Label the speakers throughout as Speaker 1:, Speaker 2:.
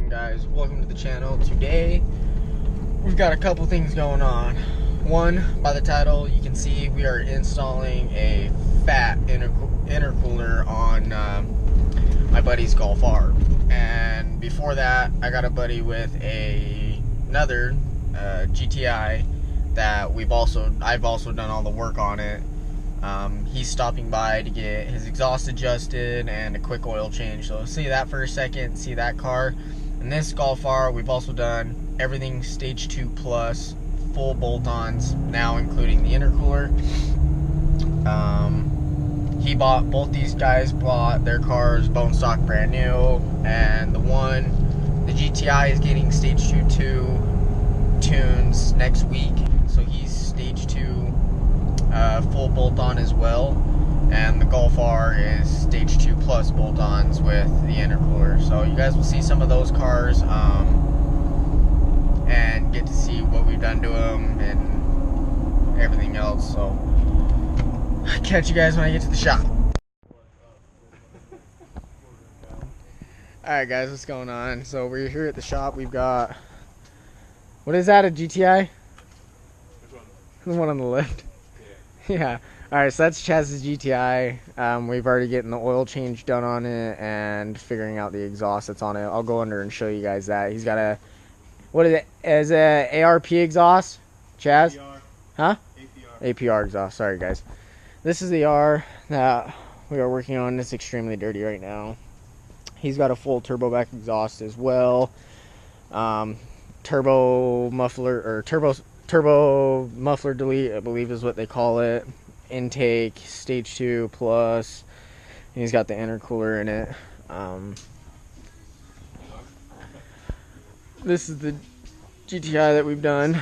Speaker 1: going, guys? Welcome to the channel. Today we've got a couple things going on. One, by the title you can see we are installing a fat intercooler on my buddy's Golf R. And before that, I got a buddy with another GTI that I've also done all the work on it. He's stopping by to get his exhaust adjusted and a quick oil change. So see that for a second, see that car. And this Golf R, we've also done everything stage 2 plus, full bolt-ons, now including the intercooler. Both these guys bought their cars bone stock brand new, and the GTI is getting stage 2 tunes next week. So he's stage 2 full bolt-on as well, and the Golf R is stage 2 plus bolt-ons with the intercooler. So you guys will see some of those cars and get to see what we've done to them and everything else. So I'll catch you guys when I get to the shop. Alright guys, what's going on? So we're here at the shop. We've got, what is that, a GTI?
Speaker 2: Which one?
Speaker 1: The one on the left.
Speaker 2: Yeah.
Speaker 1: Alright, so that's Chaz's GTI. We've already getting the oil change done on it and figuring out the exhaust that's on it. I'll go under and show you guys that. He's got a, what is it? Is it ARP exhaust? Chaz?
Speaker 2: APR.
Speaker 1: Huh?
Speaker 2: APR.
Speaker 1: APR exhaust. Sorry guys. This is the R that we are working on. It's extremely dirty right now. He's got a full turbo back exhaust as well. Turbo muffler, or turbo muffler delete, I believe is what they call it. Intake, stage 2 plus, and he's got the intercooler in it. This is the GTI that we've done.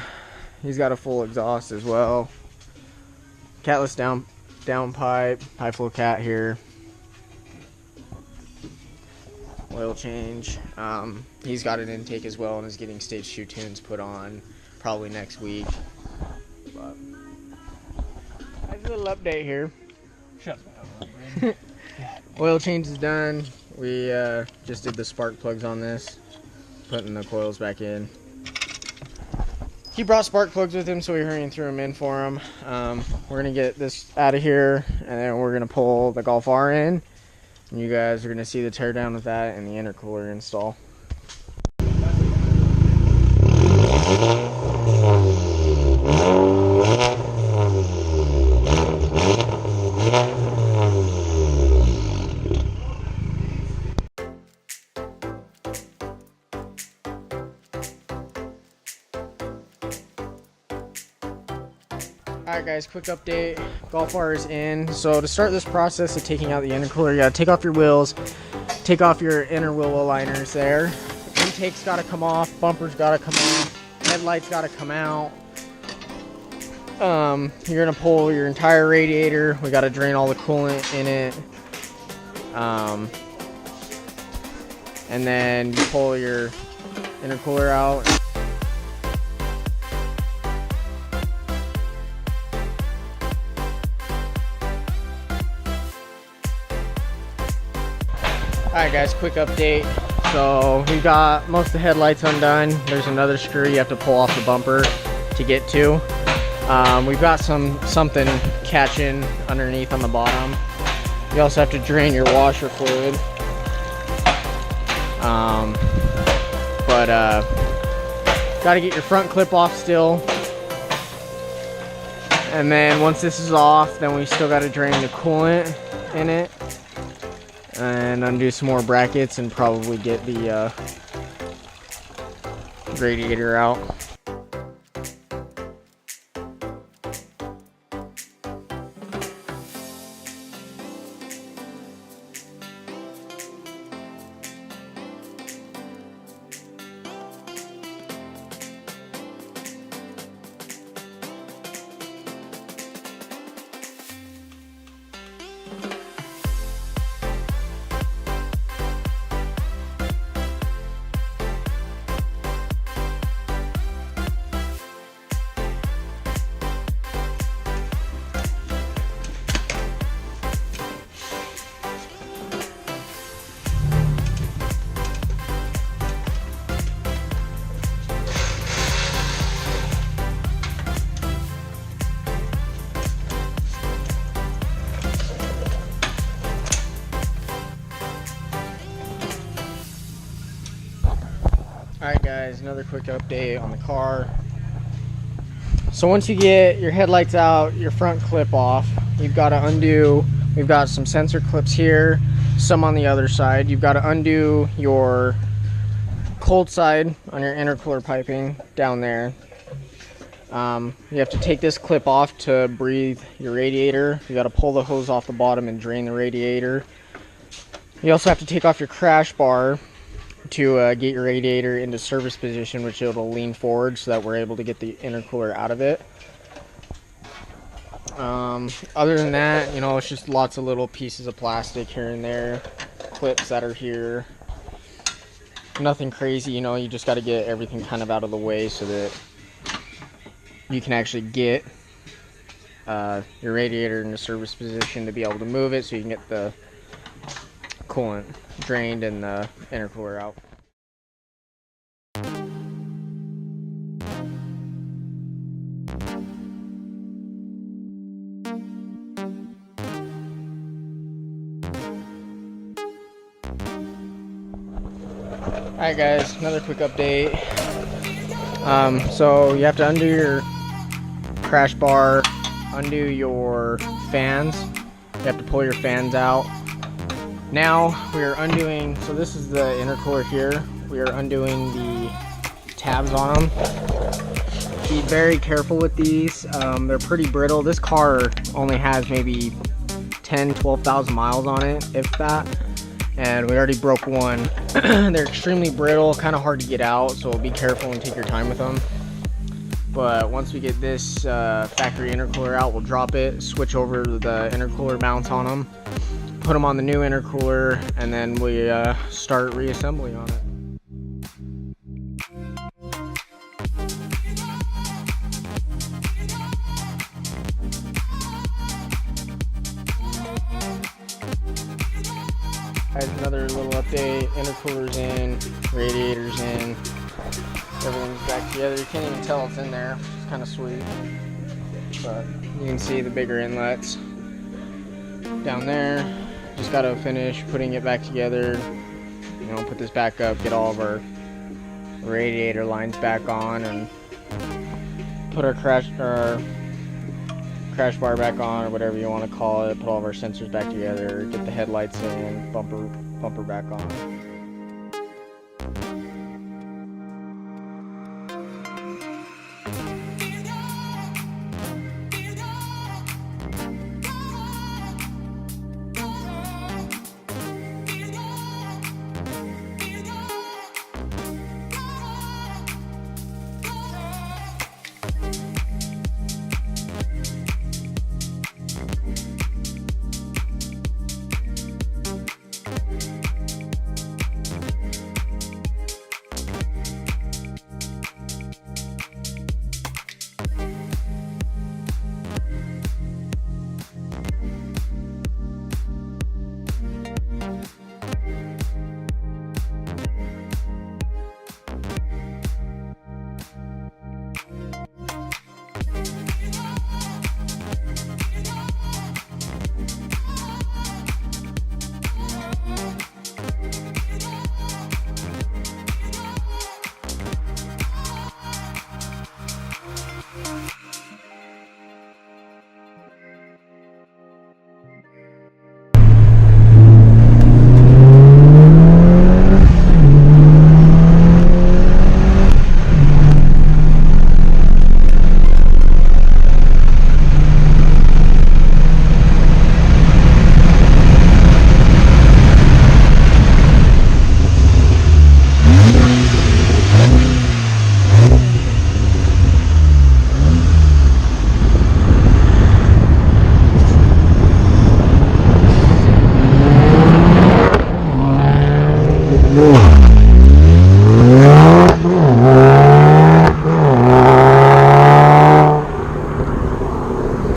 Speaker 1: He's got a full exhaust as well. Catless downpipe, high flow cat here. Oil change. He's got an intake as well and is getting stage 2 tunes put on probably next week. But nice little update here.
Speaker 2: Shut up.
Speaker 1: Oil change is done. We just did the spark plugs on this, putting the coils back in. He brought spark plugs with him, so we hurried threw them in for him. We're gonna get this out of here, and then we're gonna pull the Golf R in. And you guys are going to see the teardown with that and the intercooler install. Alright guys, quick update. Golf R is in. So to start this process of taking out the intercooler, you gotta take off your wheels, take off your inner wheel aligners there. Intake's gotta come off, bumper's gotta come off, headlights gotta come out. You're gonna pull your entire radiator. We gotta drain all the coolant in it. And then you pull your intercooler out. Alright guys, quick update. So we got most of the headlights undone. There's another screw you have to pull off the bumper to get to. We've got something catching underneath on the bottom. You also have to drain your washer fluid. Got to get your front clip off still. And then once this is off, then we still got to drain the coolant in it. And undo some more brackets and probably get the radiator out. Alright guys, another quick update on the car. So once you get your headlights out, your front clip off, you've got to undo, we've got some sensor clips here, some on the other side. You've got to undo your cold side on your intercooler piping down there. You have to take this clip off to breathe your radiator. You got to pull the hose off the bottom and drain the radiator. You also have to take off your crash bar to get your radiator into service position, which it'll lean forward so that we're able to get the intercooler out of it. Other than that, you know, it's just lots of little pieces of plastic here and there, clips that are here. Nothing crazy, you know, you just got to get everything kind of out of the way so that you can actually get your radiator into service position to be able to move it so you can get the coolant drained and the intercooler out. Alright guys, another quick update. So you have to undo your crash bar, undo your fans. You have to pull your fans out. Now we are undoing, so this is the intercooler here. We are undoing the tabs on them. Be very careful with these. They're pretty brittle. This car only has maybe 10-12,000 miles on it, if that. And we already broke one. They're extremely brittle, kind of hard to get out, so be careful and take your time with them. But once we get this factory intercooler out, we'll drop it, switch over to the intercooler mounts on them, put them on the new intercooler, and then we start reassembly on it. Guys, another little update. Intercooler's in, radiator's in, everything's back together. You can't even tell it's in there. It's kind of sweet. But you can see the bigger inlets down there. Just got to finish putting it back together. You know, put this back up, get all of our radiator lines back on, and put our crash bar back on, or whatever you want to call it. Put all of our sensors back together, get the headlights in, bumper back on.